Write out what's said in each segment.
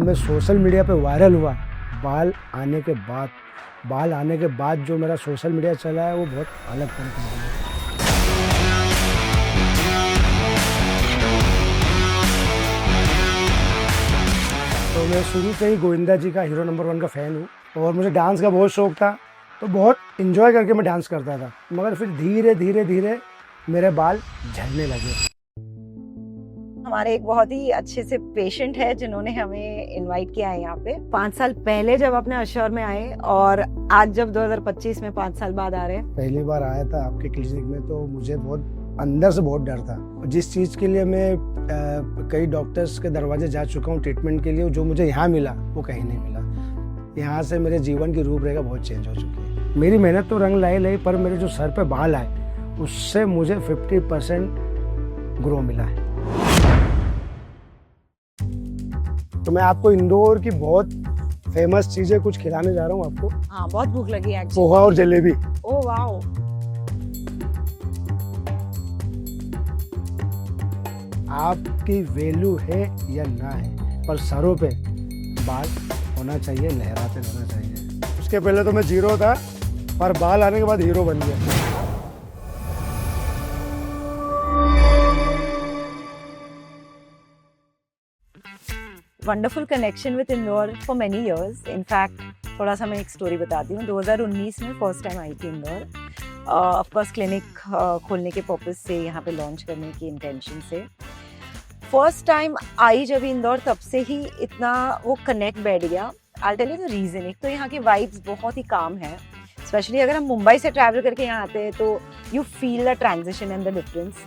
मैं social media पे viral हुआ बाल आने के बाद जो मेरा सोशल मीडिया चला है वो बहुत अलग तरीके से है। तो मैं शुरू से ही गोविंदा जी का हीरो नंबर 1 का फ़ैन हूँ और मुझे डांस का बहुत शौक था, तो बहुत इन्जॉय करके मैं डांस करता था। मगर फिर धीरे धीरे मेरे बाल झड़ने लगे। हमारे एक बहुत ही अच्छे से पेशेंट है जिन्होंने हमें इनवाइट किया है यहाँ पे 5 साल पहले जब अपने अश्योर में आए और आज जब 2025 में 5 साल बाद आ रहे हैं। पहली बार आया था आपके क्लिनिक में तो मुझे बहुत अंदर से बहुत डर था। जिस चीज़ के लिए मैं कई डॉक्टर्स के दरवाजे जा चुका हूँ ट्रीटमेंट के लिए, जो मुझे यहाँ मिला वो कहीं नहीं मिला। यहाँ से मेरे जीवन की रूपरेखा बहुत चेंज हो चुकी है। मेरी मेहनत तो रंग लाई पर मेरे जो सर पे बाल आए उससे मुझे 50% ग्रो मिला है। तो मैं आपको इंदौर की बहुत फेमस चीजें कुछ खिलाने जा रहा हूँ आपको। हाँ, बहुत भूख लगी है। पोहा और जलेबी। Oh wow. आपकी वैल्यू है या ना है, पर सरों पे बाल होना चाहिए, लहराते रहना चाहिए। उसके पहले तो मैं जीरो था, पर बाल आने के बाद हीरो बन गया। Wonderful connection with Indore for many years. In fact थोड़ा सा मैं एक स्टोरी बताती हूँ। 2019 में फर्स्ट टाइम आई थी इंदौर। ऑफकोर्स क्लिनिक खोलने के पर्पज से, यहाँ पे लॉन्च करने की इंटेंशन से। फर्स्ट टाइम आई जब इंदौर, तब से ही इतना वो कनेक्ट बैठ गया। I tell you the reason. एक तो यहाँ की वाइब्स बहुत ही काम है, स्पेशली अगर हम मुंबई से ट्रैवल करके यहाँ आते हैं तो you feel the transition and the difference.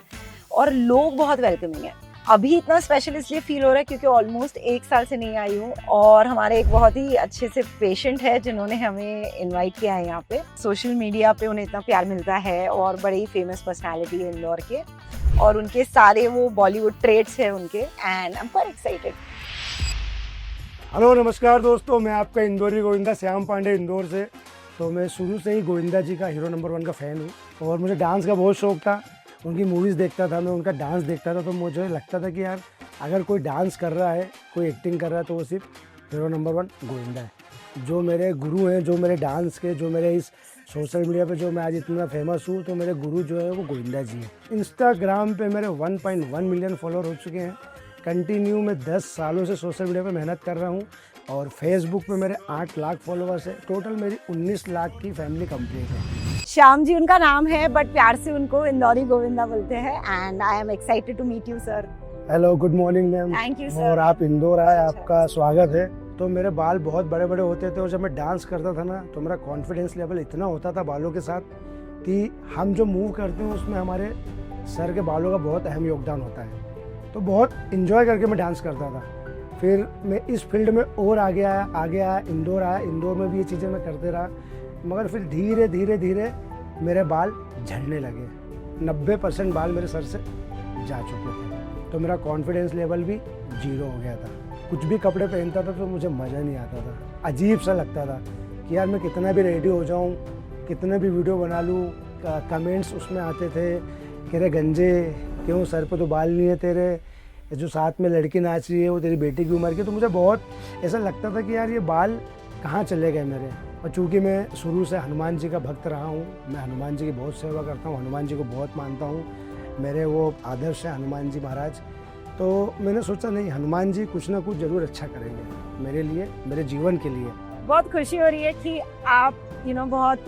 और लोग बहुत वेलकमिंग है। अभी इतना स्पेशल इसलिए फील हो रहा है क्योंकि ऑलमोस्ट 1 साल से नहीं आई हूँ और हमारे एक बहुत ही अच्छे से पेशेंट है जिन्होंने हमें इनवाइट किया है यहाँ पे। सोशल मीडिया पे उन्हें इतना प्यार मिलता है और बड़े ही फेमस पर्सनालिटी है इंदौर के, और उनके सारे वो बॉलीवुड ट्रेड्स है उनके, and I am quite excited. Hello नमस्कार दोस्तों, मैं आपका इंदौरी गोविंदा, श्याम पांडे इंदौर से। तो मैं शुरू से ही गोविंदा जी का हीरो नंबर 1 का फ़ैन हूँ और मुझे डांस का बहुत शौक था। उनकी मूवीज़ देखता था मैं, उनका डांस देखता था, तो मुझे लगता था कि यार अगर कोई डांस कर रहा है, कोई एक्टिंग कर रहा है, तो वो सिर्फ हीरो नंबर 1 गोविंदा है। जो मेरे गुरु हैं, जो मेरे डांस के, जो मेरे इस सोशल मीडिया पे जो मैं आज इतना फेमस हूँ, तो मेरे गुरु जो है वो गोविंदा जी हैं। इंस्टाग्राम पे मेरे 1.1 मिलियन फॉलोअर हो चुके हैं। कंटिन्यू मैं 10 सालों से सोशल मीडिया पे मेहनत कर रहा हूँ और फेसबुक पे मेरे 8 लाख फॉलोअर्स है। टोटल मेरी 19 लाख की फैमिली कंप्लीट है। श्याम जी उनका नाम है, बट प्यार से उनको इंदौरी गोविंदा बोलते हैं। And I am excited to meet you sir. Hello, good morning ma'am. Thank you sir. और आप इंदौर आए, आपका स्वागत है। तो मेरे बाल बहुत बड़े बड़े होते थे और जब मैं डांस करता था ना, तो मेरा कॉन्फिडेंस लेवल इतना होता था बालों के साथ कि हम जो मूव करते हैं उसमें हमारे सर के बालों का बहुत अहम योगदान होता है। तो बहुत इन्जॉय करके मैं डांस करता था। फिर मैं इस फील्ड में और आगे आया, इंदौर आया। इंदौर में भी ये चीज़ें मैं करते रहा, मगर फिर धीरे धीरे मेरे बाल झड़ने लगे। 90% बाल मेरे सर से जा चुके थे, तो मेरा कॉन्फिडेंस लेवल भी 0 हो गया था। कुछ भी कपड़े पहनता था तो मुझे मज़ा नहीं आता था, अजीब सा लगता था कि यार मैं कितना भी रेडी हो जाऊं, कितने भी वीडियो बना लूं, कमेंट्स उसमें आते थे कि रे गंजे क्यों, सर पे तो बाल नहीं है तेरे, जो साथ में लड़की नाच रही है वो तेरी बेटी की उम्र की। तो मुझे बहुत ऐसा लगता था कि यार ये बाल कहाँ चले गए मेरे। और चूँकि मैं शुरू से हनुमान जी का भक्त रहा हूँ, मैं हनुमान जी की बहुत सेवा करता हूँ, हनुमान जी को बहुत मानता हूँ, मेरे वो आदर्श है हनुमान जी महाराज। तो मैंने सोचा नहीं, हनुमान जी कुछ ना कुछ ज़रूर अच्छा करेंगे मेरे लिए, मेरे जीवन के लिए। बहुत खुशी हो रही है कि आप बहुत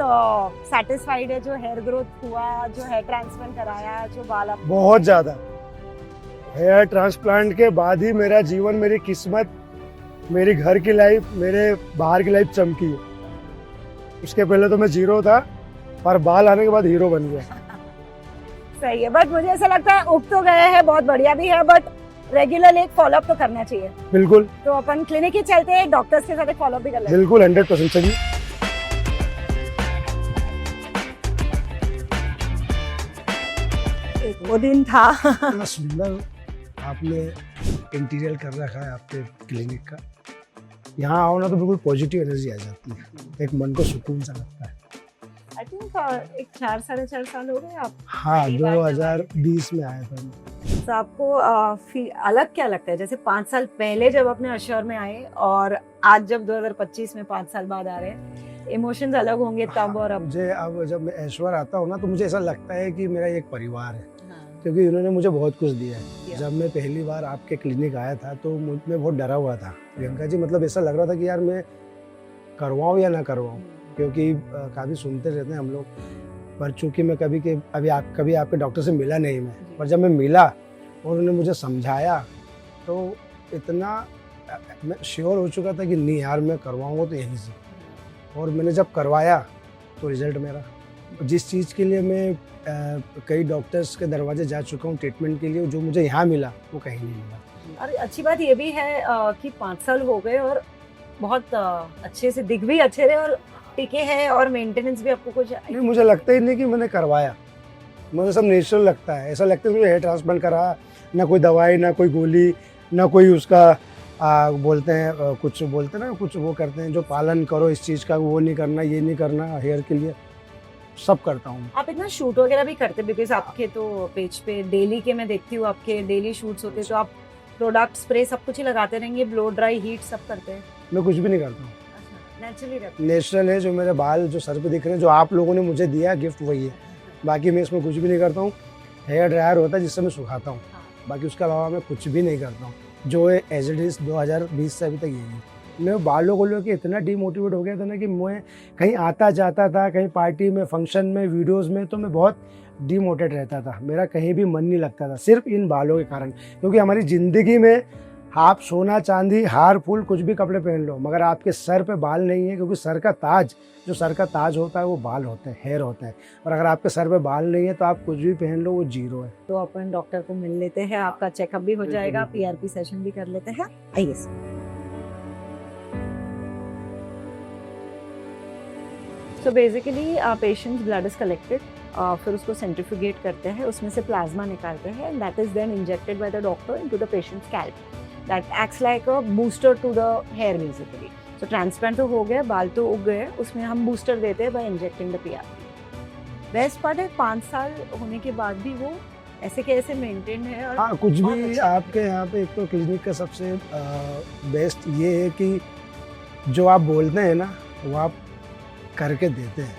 सेटिस्फाइड है जो हेयर ग्रोथ हुआ, जो हेयर ट्रांसप्लांट कराया, जो बाल आप। बहुत ज़्यादा। हेयर ट्रांसप्लांट के बाद ही मेरा जीवन, मेरी किस्मत, मेरी घर की लाइफ, मेरे बाहर की लाइफ चमकी है। उसके पहले तो मैं जीरो था, पर बाल आने के बाद हीरो बन गया। सही है, बट मुझे ऐसा लगता है उग तो गए हैं, बहुत बढ़िया भी है, बट रेगुलर एक फॉलोअप तो करना चाहिए। बिल्कुल। तो अपन क्लिनिक ही चलते हैं, डॉक्टर्स के साथ एक फॉलोअप भी कर लेते हैं। बिल्कुल, 100% चाहिए। एक वो दिन था। इतना सुंदर आपने इंटीरियर कर रखा है आपके क्लिनिक का। यहाँ आओ ना तो बिल्कुल पॉजिटिव एनर्जी आ जाती है, एक मन को सुकून सा लगता है। आई थिंक एक 4 साढ़े 4 साल हो गए आप। हाँ, 2020 में आया था। तो आपको अलग क्या लगता है, जैसे 5 साल पहले जब अपने अश्योर में आए और आज जब 2025 में 5 साल बाद आ रहे हैं, इमोशंस अलग होंगे तब और अब? मुझे अब जब मैं ऐश्वर्य आता हूँ ना तो मुझे ऐसा लगता है कि मेरा एक परिवार है, क्योंकि इन्होंने मुझे बहुत कुछ दिया है। जब मैं पहली बार आपके क्लिनिक आया था तो मैं बहुत डरा हुआ था प्रियंका जी, मतलब ऐसा लग रहा था कि यार मैं करवाऊँ या ना करवाऊँ, क्योंकि काफ़ी सुनते रहते हैं हम लोग, पर चूंकि मैं कभी आपके डॉक्टर से मिला नहीं मैं, पर जब मैं मिला और उन्होंने मुझे समझाया तो इतना मैं श्योर हो चुका था कि नहीं यार मैं करवाऊँगा तो यहीं से। और मैंने जब करवाया तो रिजल्ट मेरा, जिस चीज़ के लिए मैं कई डॉक्टर्स के दरवाजे जा चुका हूँ ट्रीटमेंट के लिए, जो मुझे यहाँ मिला वो कहीं नहीं मिला। और अच्छी बात ये भी है कि 5 साल हो गए और बहुत अच्छे से दिख भी अच्छे रहे और टिके हैं, और मेंटेनेंस भी आपको कुछ नहीं, मुझे लगता ही नहीं कि मैंने करवाया, मुझे सब नेचुरल लगता है। ऐसा लगता है कि हेयर ट्रांसप्लांट करा, ना कोई दवाई ना कोई गोली ना कोई उसका बोलते हैं कुछ बोलते हैं ना, कुछ वो करते हैं जो पालन करो इस चीज़ का, वो नहीं करना ये नहीं करना, हेयर के लिए सब करता हूँ। आप इतना शूट वगैरह भी करते, बिकॉज आपके तो पेज पे डेली के मैं देखती हूँ आपके डेली शूट्स होते हैं, तो आप प्रोडक्ट स्प्रे सब कुछ ही लगाते रहेंगे, ब्लो ड्राई हीट सब करते हैं? मैं कुछ भी नहीं करता हूँ, नेचुरली रहता नेचुरल है। जो मेरे बाल जो सर पे दिख रहे हैं, जो आप लोगों ने मुझे दिया गिफ्ट वही है, बाकी मैं इसमें कुछ भी नहीं करता हूँ। हेयर ड्रायर होता है जिससे मैं सुखाता हूँ, बाकी उसके अलावा मैं कुछ भी नहीं करता हूँ। जो है एज इट इज़ 2020 से अभी तक यही है। मैं बालों को लेकर इतना डीमोटिवेट हो गया था ना कि मैं कहीं आता जाता था, कहीं पार्टी में, फंक्शन में, वीडियोस में, तो मैं बहुत डीमोटिवेट रहता था, मेरा कहीं भी मन नहीं लगता था, सिर्फ इन बालों के कारण। क्योंकि हमारी ज़िंदगी में आप सोना चांदी हार फूल कुछ भी कपड़े पहन लो, मगर आपके सर पे बाल नहीं है, क्योंकि सर का ताज, जो सर का ताज होता है वो बाल होते हैं, हेयर होते हैं, और अगर आपके सर पे बाल नहीं है तो आप कुछ भी पहन लो वो जीरो है। तो अपन डॉक्टर को मिल लेते हैं, आपका चेकअप भी हो जाएगा, पीआरपी सेशन भी कर लेते हैं। आइए। So basically patients blood is collected, फिर उसको सेंट्रीफ्यूगेट करते हैं, उसमें से प्लाज्मा निकालते हैं, and that is then injected by the doctor into the patient's scalp. That acts like a booster to the hair basically. So transplant तो हो गया, बाल तो उग गए, उसमें हम बूस्टर देते हैं by injecting the PRP. Best part है 5 साल होने के बाद भी वो ऐसे के ऐसे मेंटेन है। और हाँ, कुछ भी आपके यहाँ पे एक तो क्लिनिक का सबसे बेस्ट ये है कि जो आप बोलते हैं ना वो आप करके देते हैं,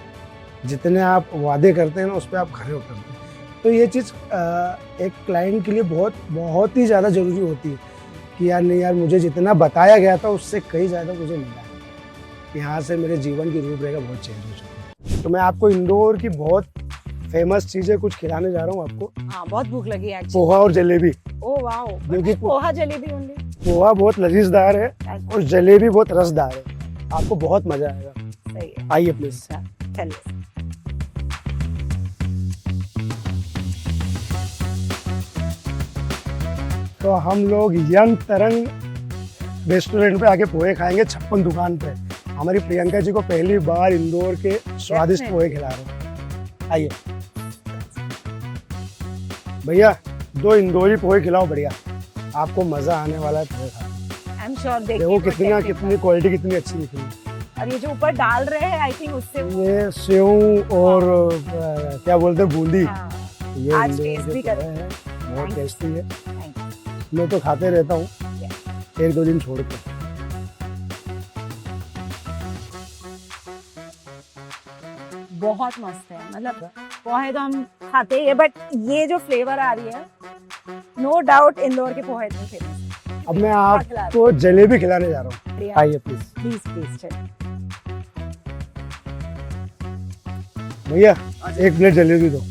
जितने आप वादे करते हैं ना उस पर आप खरे उतरते हैं। तो ये चीज़ एक क्लाइंट के लिए बहुत ही ज़्यादा ज़रूरी होती है कि यार नहीं यार, मुझे जितना बताया गया था उससे कहीं ज़्यादा मुझे मिला है। यहाँ से मेरे जीवन की रूपरेखा बहुत चेंज हो चुकी है। तो मैं आपको इंदौर की बहुत फेमस चीज़ें कुछ खिलाने जा रहा हूँ आपको। हाँ, बहुत भूख लगी है। पोहा और जलेबी। ओह वाओ, क्योंकि पोहा जलेबी ओनली। पोहा बहुत लजीजदार है और जलेबी बहुत रसदार है, आपको बहुत मजा आएगा। सही है, आइए प्लीज। चलिए। तो हम लोग यंग तरंग रेस्टोरेंट पे आके पोहे खाएंगे, 56 दुकान पे। हमारी प्रियंका जी को पहली बार इंदौर के स्वादिष्ट पोहे खिला रहे हैं। आइए भैया, 2 इंदौरी पोहे खिलाओ, बढ़िया, आपको मजा आने वाला है पोहे खाने। I am sure. देखो कितनी क्वालिटी कितनी अच्छी दिख रही है। और ये जो ऊपर डाल रहे हैं आई थिंक उससे ये सेव और क्या बोलते हैं बूंदी। हाँ, ये आज टेस्ट भी कर हैं, बहुत टेस्टी है। Thank you. मैं तो खाते रहता हूँ 1-2 दिन छोड़ के। बहुत मस्त है, मतलब पोहे तो हम खाते ही है, बट ये जो फ्लेवर आ रही है, नो डाउट इंदौर के पोहे इतने फेमस है। अब मैं आपको जलेबी खिलाने जा रहा हूँ, आइए प्लीज। प्लीज प्लीज चलिए। भैया 1 प्लेट जलेबी दो।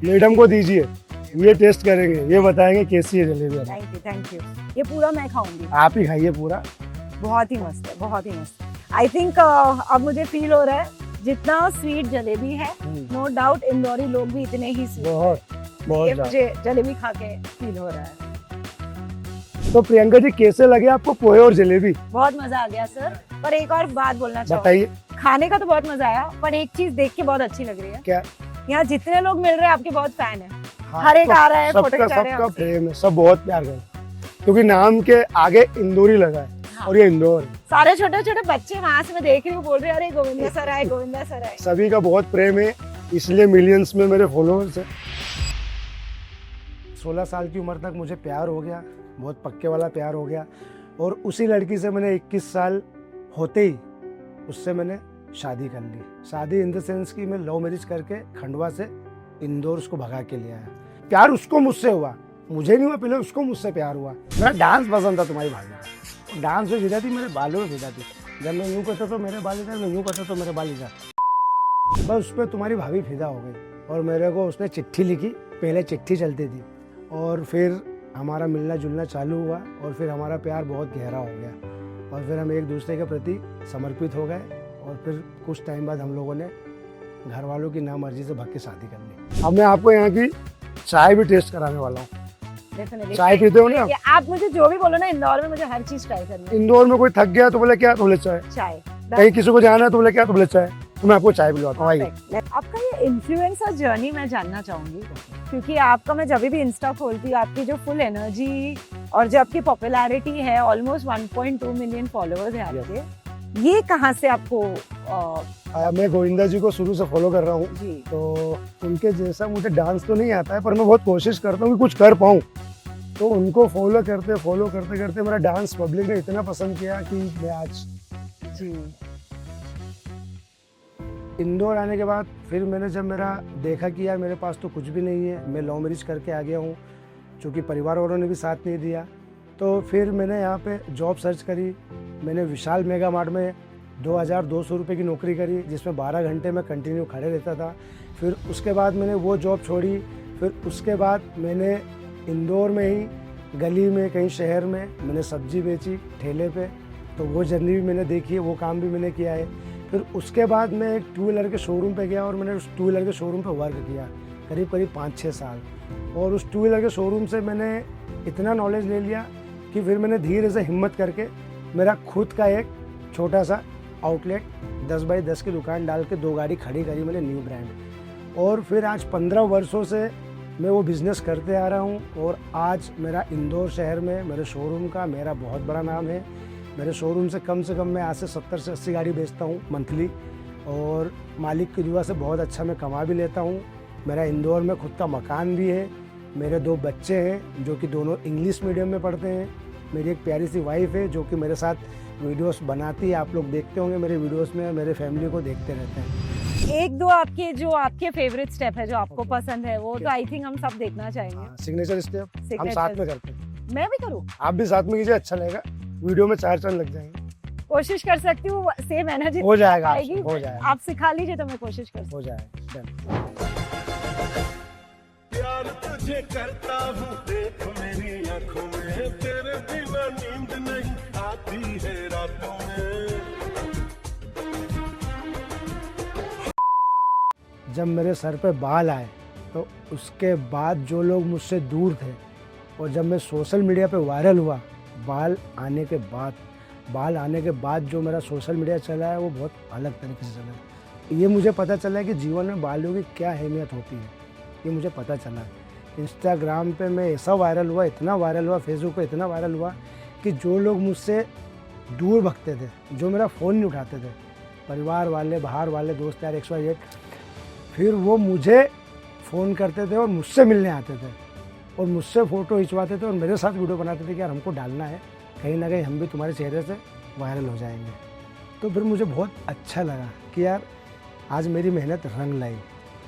मैडम को दीजिए, ये टेस्ट करेंगे, ये बताएंगे कैसी है जलेबी। Thank you. ये पूरा मैं खाऊंगी। आप ही खाइए पूरा। बहुत ही मस्त है, बहुत ही मस्त। आई थिंक अब मुझे फील हो रहा है जितना स्वीट जलेबी है, नो डाउट इंदौरी लोग भी इतने ही स्वीट। बहुत मुझे जलेबी खा के फील हो रहा है। तो प्रियंका जी कैसे लगे आपको पोहे और जलेबी? बहुत मजा आ गया सर, पर एक और बात बोलना चाहूँ। बताइए। खाने का तो बहुत मजा आया, पर एक चीज देख के बहुत अच्छी लग रही है। क्या? यहाँ जितने लोग मिल रहे हैं आपके बहुत फैन है। हाँ, हर एक तो आ रहा है, फोटो खिंचा रहे हैं सबका आपसे। प्रेम है, सब बहुत प्यार करते हैं, क्योंकि नाम के आगे इंदौरी लगा है। हाँ। और ये इंदौर है। सारे छोटे छोटे बच्चे वहां से मैं देख रही हूँ, बोल रहे हैं अरे गोविंदा सर आए, गोविंदा सर आए। सभी का बहुत प्रेम है, इसलिए मिलियंस में मेरे फॉलोअर्स है। 16 साल की उम्र तक मुझे प्यार हो गया, बहुत पक्के वाला प्यार हो गया, और उसी लड़की से मैंने 21 साल होते ही उससे मैंने शादी कर ली। शादी इन द सेंस कि मैं लव मैरिज करके खंडवा से इंदौर उसको भगा के ले आया। प्यार उसको मुझसे हुआ, मुझे नहीं हुआ, पहले उसको मुझसे प्यार हुआ। मेरा डांस पसंद था तुम्हारी भाभी का, डांस में फिदा थी, मेरे बालों में फिदा थी। जब मैं यूँ करता तो मेरे बाल इधर, मैं यूँ करता तो मेरे बाल इधर। बस उस पर तुम्हारी भाभी फिदा हो गई और मेरे को उसने चिट्ठी लिखी। पहले चिट्ठी चलती थी और फिर हमारा मिलना जुलना चालू हुआ और फिर हमारा प्यार बहुत गहरा हो गया और फिर हम एक दूसरे के प्रति समर्पित हो गए और फिर कुछ टाइम बाद हम लोगों ने घर वालों की नामर्जी से भाग के शादी कर ली। अब मैं आपको यहाँ की चाय भी टेस्ट कराने वाला हूँ। चाय पीते हो ना आप? मुझे जो भी बोलो ना, इंदौर में मुझे हर चीज ट्राई करनी है। इंदौर में कोई थक गया तो बोले क्या, तो बोले चाय। कहीं किसी को जाना है तो बोले क्या, तो बोले चाय। तो मैं आपको चाय पिलवाता हूँ, आइए। आपका ये इन्फ्लुएंसर जर्नी मैं जानना चाहूंगी, क्योंकि आपका मैं जब भी इंस्टा खोलती हूँ, आपकी जो फुल एनर्जी और जो आपकी पॉपुलैरिटी है, ऑलमोस्ट 1.2 मिलियन फॉलोअर्स है आपके, ये कहाँ से आपको? मैं गोविंदा जी को शुरू से फॉलो कर रहा हूँ, तो उनके जैसा मुझे डांस तो नहीं आता है, पर मैं बहुत कोशिश करता हूँ कि कुछ कर पाऊँ। तो उनको फॉलो करते करते मेरा डांस पब्लिक ने इतना पसंद किया कि मैं आज जी। इंदौर आने के बाद फिर मैंने जब मेरा देखा कि यार मेरे पास तो कुछ भी नहीं है, मैं लव मैरिज करके आ गया हूँ, चूँकि परिवार वालों ने भी साथ नहीं दिया, तो फिर मैंने यहाँ पे जॉब सर्च करी। मैंने विशाल मेगा मार्ट में 2200 रुपये की नौकरी करी, जिसमें 12 घंटे में कंटिन्यू खड़े रहता था। फिर उसके बाद मैंने वो जॉब छोड़ी। फिर उसके बाद मैंने इंदौर में ही गली में कहीं शहर में मैंने सब्जी बेची ठेले पे, तो वो जर्नी भी मैंने देखी है, वो काम भी मैंने किया है। फिर उसके बाद मैं एक टू व्हीलर के शोरूम पे गया और मैंने उस टू व्हीलर के शोरूम पे वर्क किया करीब 5-6 साल, और उस टू व्हीलर के शोरूम से मैंने इतना नॉलेज ले लिया कि फिर मैंने धीरे से हिम्मत करके मेरा खुद का एक छोटा सा आउटलेट 10x10 की दुकान डाल के 2 गाड़ी खड़ी करी मैंने, न्यू ब्रांड। और फिर आज 15 वर्षों से मैं वो बिज़नेस करते आ रहा हूँ और आज मेरा इंदौर शहर में मेरे शोरूम का मेरा बहुत बड़ा नाम है। मेरे शोरूम से कम मैं आज से 70 से 80 गाड़ी बेचता हूँ मंथली, और मालिक की दुआ से बहुत अच्छा मैं कमा भी लेता हूँ। मेरा इंदौर में खुद का मकान भी है। मेरे 2 बच्चे हैं जो कि दोनों इंग्लिश मीडियम में पढ़ते हैं। मेरी एक प्यारी सी वाइफ है जो कि मेरे साथ वीडियोस बनाती है, आप लोग देखते होंगे मेरे वीडियोस में, मेरे फैमिली को देखते रहते हैं। एक दो आपके जो आपके फेवरेट स्टेप है जो आपको पसंद है, वो तो आई थिंक हम सब देखना चाहेंगे। सिग्नेचर स्टेप हम साथ में करते हैं। मैं भी करूँ? आप भी साथ में कीजिए, अच्छा लगेगा। वीडियो में 4 चंद लग जाएंगे। कोशिश कर सकती हूँ, सेम एनर्जी हो जाएगा, हो जाएगा। आप सिखा लीजिए तो मैं कोशिश कर, हो जाएगा। प्यार तुझे करता हूँ, देख मेरी आँखों में, तेरे बिना नींद नहीं आती है रातों में। जब मेरे सर पे बाल आए तो उसके बाद जो लोग मुझसे दूर थे, और जब मैं सोशल मीडिया पे वायरल हुआ, बाल आने के बाद जो मेरा सोशल मीडिया चला है वो बहुत अलग तरीके से चला है। ये मुझे पता चला है कि जीवन में बालों की क्या अहमियत होती है, ये मुझे पता चला। इंस्टाग्राम पे मैं ऐसा वायरल हुआ, इतना वायरल हुआ, फेसबुक पे इतना वायरल हुआ कि जो लोग मुझसे दूर भगते थे, जो मेरा फ़ोन नहीं उठाते थे, परिवार वाले, बाहर वाले, दोस्त यार XYZ, फिर वो मुझे फ़ोन करते थे और मुझसे मिलने आते थे और मुझसे फ़ोटो खिंचवाते थे और मेरे साथ वीडियो बनाते थे कि यार हमको डालना है, कहीं ना कहीं हम भी तुम्हारे चेहरे से वायरल हो जाएंगे। तो फिर मुझे बहुत अच्छा लगा कि यार आज मेरी मेहनत रंग लाई।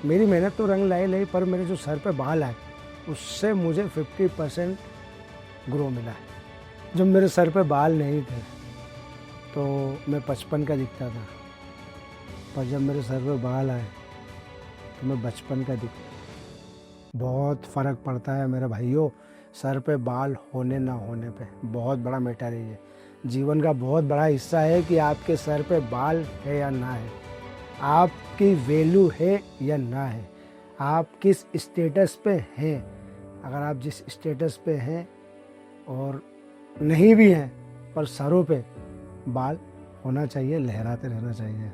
मेरी मेहनत तो रंग लाई, पर मेरे जो सर पे बाल आए उससे मुझे 50% ग्रो मिला है। जब मेरे सर पे बाल नहीं थे तो मैं 55 का दिखता था, पर जब मेरे सर पे बाल आए तो मैं 55 का दिखता। बहुत फ़र्क पड़ता है मेरे भाइयों, सर पे बाल होने ना होने पे बहुत बड़ा मैटर है। ये जीवन का बहुत बड़ा हिस्सा है कि आपके सर पे बाल है या ना है, आपकी वैल्यू है या ना है, आप किस स्टेटस पे हैं। अगर आप जिस स्टेटस पे हैं और नहीं भी हैं, पर सरों पे बाल होना चाहिए, लहराते रहना चाहिए।